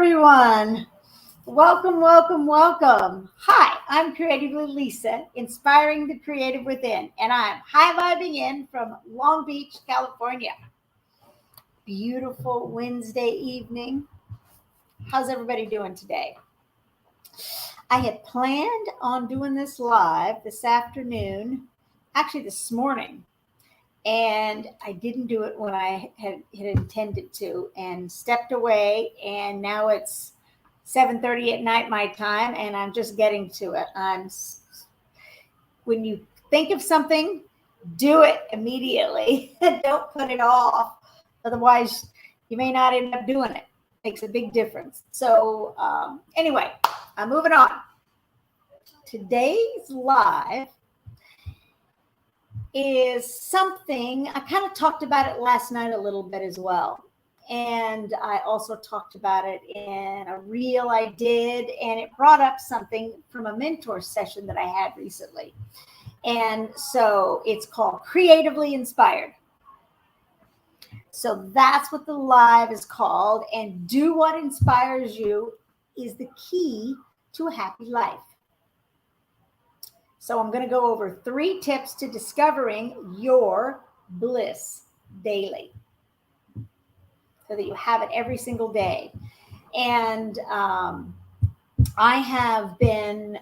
everyone. Welcome, welcome, welcome. Hi, I'm Creatively Lisa, inspiring the creative within, and I'm high-vibing in from Long Beach, California. Beautiful Wednesday evening. How's everybody doing today? I had planned on doing this live this afternoon, actually this morning, and I didn't do it when I had intended to and stepped away, and now it's 7:30 at night my time, and I'm just getting to it. When you think of something, do it immediately. Don't put it off. Otherwise, you may not end up doing it. Makes a big difference. So anyway, I'm moving on. Today's live is something, I kind of talked about it last night a little bit as well. And I also talked about it in a reel I did, and it brought up something from a mentor session that I had recently. And so it's called Creatively Inspired. So that's what the live is called. And do what inspires you is the key to a happy life. So I'm going to go over 3 tips to discovering your bliss daily, so that you have it every single day. And I have been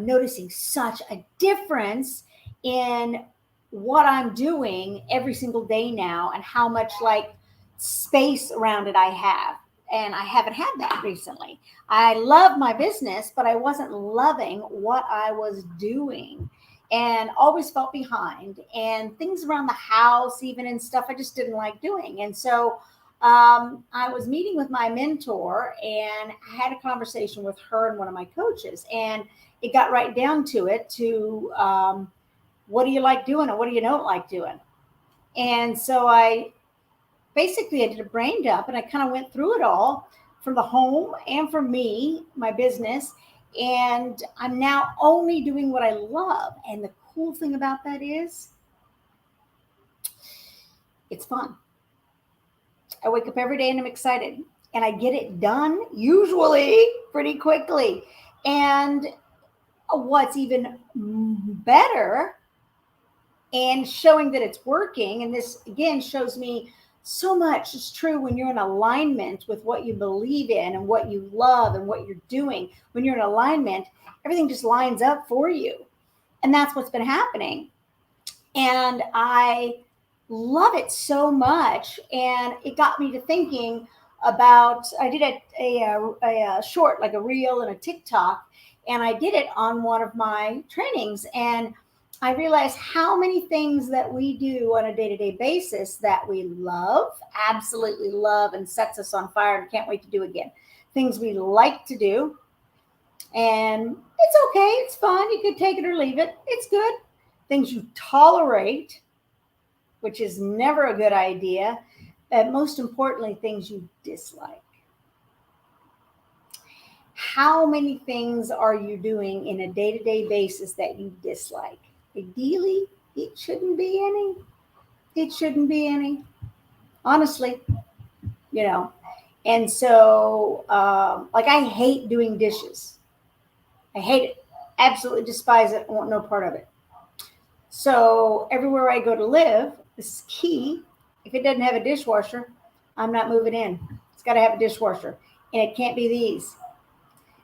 noticing such a difference in what I'm doing every single day now, and how much like space around it I have. And I haven't had that recently. I love my business, but I wasn't loving what I was doing, and always felt behind, and things around the house even and stuff I just didn't like doing. And so I was meeting with my mentor, and I had a conversation with her and one of my coaches, and it got right down to it to what do you like doing and what do you don't like doing? And so I did a brain dump, and I kind of went through it all from the home and for me, my business. And I'm now only doing what I love. And the cool thing about that is it's fun. I wake up every day and I'm excited, and I get it done usually pretty quickly. And what's even better, and showing that it's working, and this again shows me so much is true when you're in alignment with what you believe in and what you love and what you're doing. When you're in alignment, everything just lines up for you. And that's what's been happening. And I love it so much. And it got me to thinking about, I did a short, like a reel and a TikTok, and I did it on one of my trainings. And I realized how many things that we do on a day-to-day basis that we love, absolutely love, and sets us on fire and can't wait to do again. Things we like to do, and it's okay, it's fun, you could take it or leave it, it's good. Things you tolerate, which is never a good idea, and most importantly, things you dislike. How many things are you doing in a day-to-day basis that you dislike? Ideally, it shouldn't be any. It shouldn't be any. Honestly, And so, like, I hate doing dishes. I hate it. Absolutely despise it. I want no part of it. So everywhere I go to live, this is key. If it doesn't have a dishwasher, I'm not moving in. It's got to have a dishwasher, and it can't be these.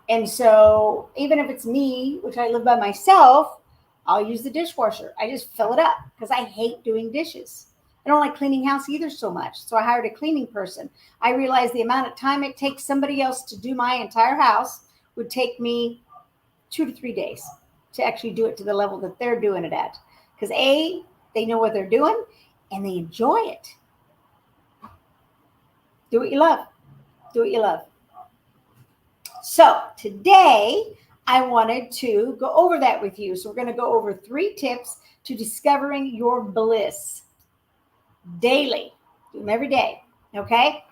And so even if it's me, which I live by myself, I'll use the dishwasher. I just fill it up because I hate doing dishes. I don't like cleaning house either so much. So I hired a cleaning person. I realized the amount of time it takes somebody else to do my entire house would take me 2 to 3 days to actually do it to the level that they're doing it at. Because they know what they're doing and they enjoy it. Do what you love. Do what you love. So today, I wanted to go over that with you. So we're going to go over 3 tips to discovering your bliss daily. Do them every day. Okay.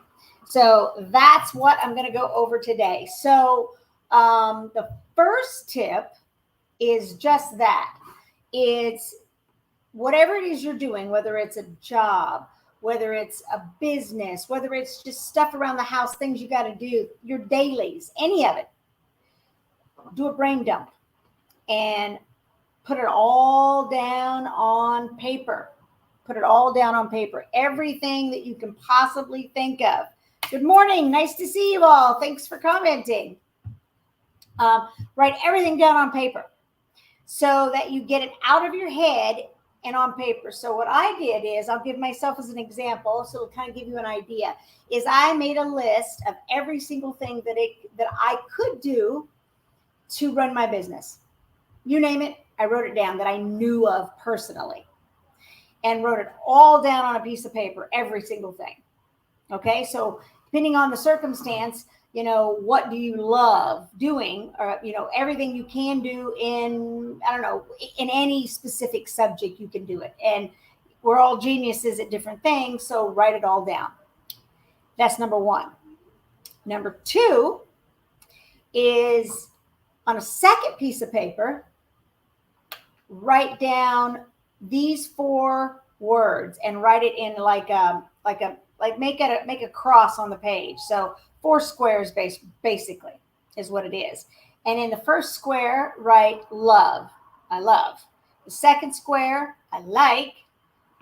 So that's what I'm going to go over today. So the first tip is just that. It's whatever it is you're doing, whether it's a job, whether it's a business, whether it's just stuff around the house, things you got to do, your dailies, any of it. Do a brain dump and put it all down on paper. Put it all down on paper. Everything that you can possibly think of. Good morning. Nice to see you all. Thanks for commenting. Write everything down on paper so that you get it out of your head and on paper. So what I did is, I'll give myself as an example, so it'll kind of give you an idea, is I made a list of every single thing that I could do to run my business. You name it, I wrote it down, that I knew of personally, and wrote it all down on a piece of paper, every single thing. Okay, so depending on the circumstance, what do you love doing, or, everything you can do in, I don't know, in any specific subject, you can do it. And we're all geniuses at different things, so write it all down. That's number one. Number two is, on a second piece of paper, write down these 4 words and write it in make a cross on the page. So 4 squares basically is what it is. And in the first square, write love. I love. The second square, I like.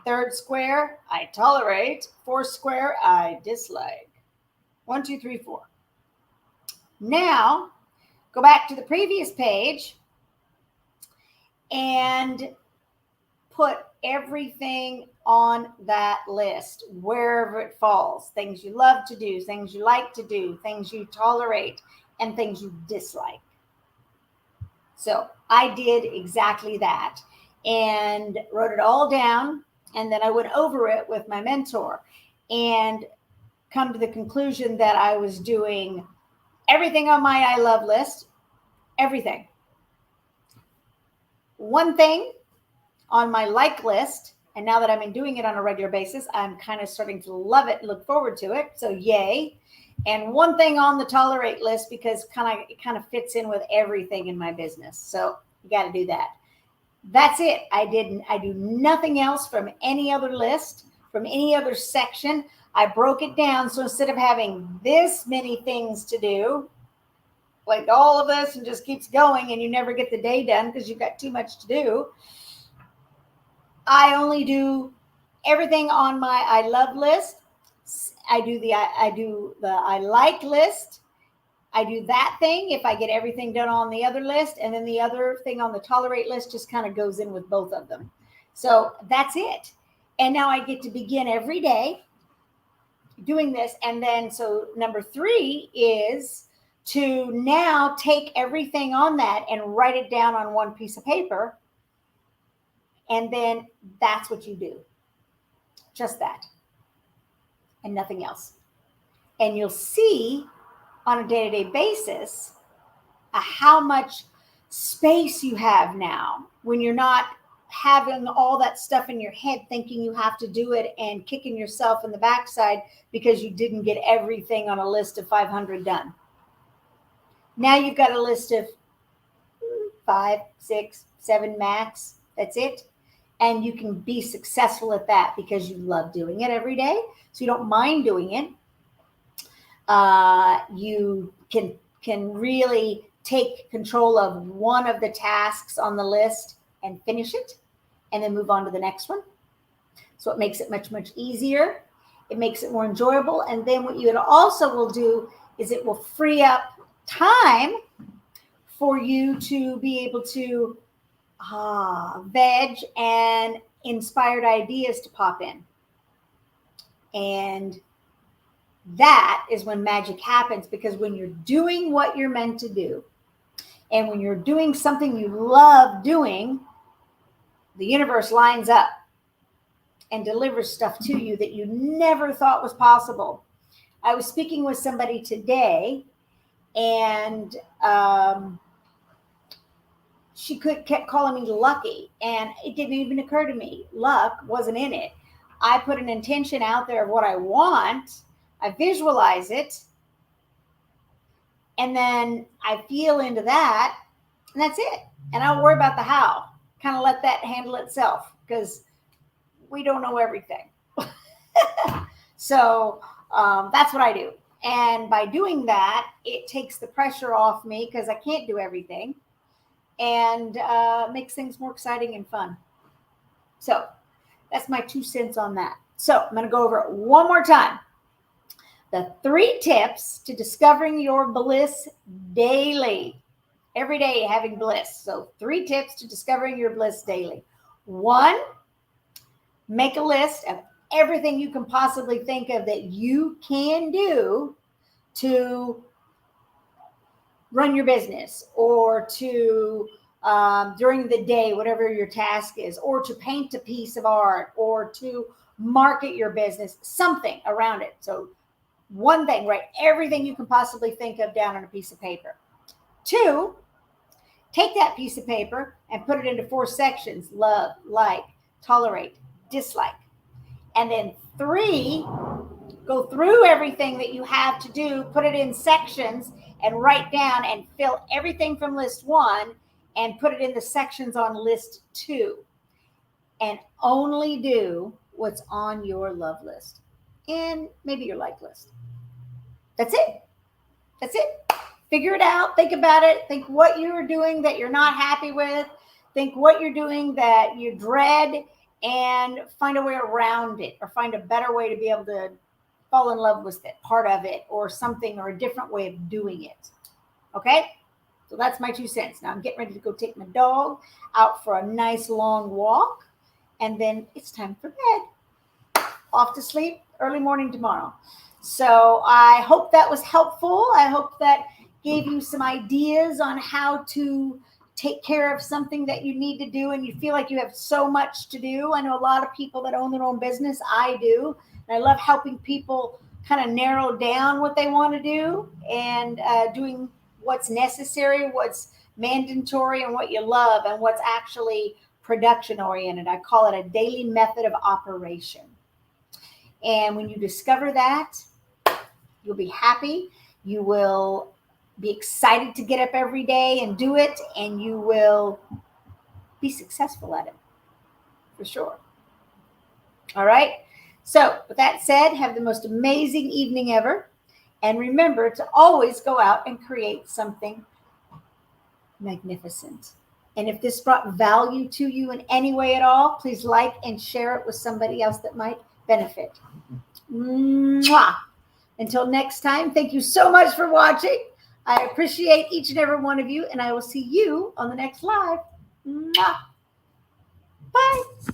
Third square, I tolerate. Fourth square, I dislike. 1, 2, 3, 4. Now, go back to the previous page and put everything on that list, wherever it falls. Things you love to do, things you like to do, things you tolerate, and things you dislike. So I did exactly that and wrote it all down. And then I went over it with my mentor and come to the conclusion that I was doing everything on my I love list, everything. One thing on my like list, and now that I'm doing it on a regular basis, I'm kind of starting to love it and look forward to it. So yay. And one thing on the tolerate list, because it kind of fits in with everything in my business. So you got to do that. That's it. I do nothing else from any other list, from any other section. I broke it down. So instead of having this many things to do, like all of this, and just keeps going and you never get the day done because you've got too much to do, I only do everything on my I love list. I do the I like list. I do that thing if I get everything done on the other list, and then the other thing on the tolerate list just kind of goes in with both of them. So that's it. And now I get to begin every day doing this. And then, so number 3 is to now take everything on that and write it down on one piece of paper. And then that's what you do. Just that. And nothing else. And you'll see on a day-to-day basis how much space you have now when you're not having all that stuff in your head thinking you have to do it and kicking yourself in the backside because you didn't get everything on a list of 500 done. Now you've got a list of 5, 6, 7 max. That's it. And you can be successful at that because you love doing it every day. So you don't mind doing it. You can really take control of one of the tasks on the list and finish it, and then move on to the next one. So it makes it much, much easier. It makes it more enjoyable. And then what you also will do is it will free up time for you to be able to veg and inspired ideas to pop in. And that is when magic happens, because when you're doing what you're meant to do, and when you're doing something you love doing, the universe lines up and delivers stuff to you that you never thought was possible. I was speaking with somebody today, and she kept calling me lucky, and it didn't even occur to me. Luck wasn't in it. I put an intention out there of what I want. I visualize it, and then I feel into that, and that's it. And I don't worry about the how. Kind of let that handle itself, because we don't know everything. So that's what I do. And by doing that, it takes the pressure off me because I can't do everything, and makes things more exciting and fun. So that's my 2 cents on that. So I'm going to go over it one more time. The 3 tips to discovering your bliss daily. Every day having bliss. So 3 tips to discovering your bliss daily. 1, make a list of everything you can possibly think of that you can do to run your business, or to during the day, whatever your task is, or to paint a piece of art, or to market your business, something around it. So one thing, write everything you can possibly think of down on a piece of paper. 2, take that piece of paper and put it into 4 sections: love, like, tolerate, dislike. And then 3, go through everything that you have to do, put it in sections, and write down and fill everything from list 1 and put it in the sections on list 2. And only do what's on your love list and maybe your like list. That's it. That's it. Figure it out. Think about it. Think what you're doing that you're not happy with. Think what you're doing that you dread, and find a way around it, or find a better way to be able to fall in love with it, part of it, or something, or a different way of doing it. Okay? So that's my 2 cents. Now I'm getting ready to go take my dog out for a nice long walk, and then it's time for bed. Off to sleep, early morning tomorrow. So I hope that was helpful. I hope that gave you some ideas on how to take care of something that you need to do and you feel like you have so much to do. I know a lot of people that own their own business. I do. And I love helping people kind of narrow down what they want to do, and doing what's necessary, what's mandatory, and what you love, and what's actually production oriented. I call it a daily method of operation. And when you discover that, you'll be happy. You will be excited to get up every day and do it, and you will be successful at it for sure. All right. So with that said, have the most amazing evening ever. And remember to always go out and create something magnificent. And if this brought value to you in any way at all, please like and share it with somebody else that might benefit. Mwah! Until next time, thank you so much for watching. I appreciate each and every one of you, and I will see you on the next live. Mwah! Bye.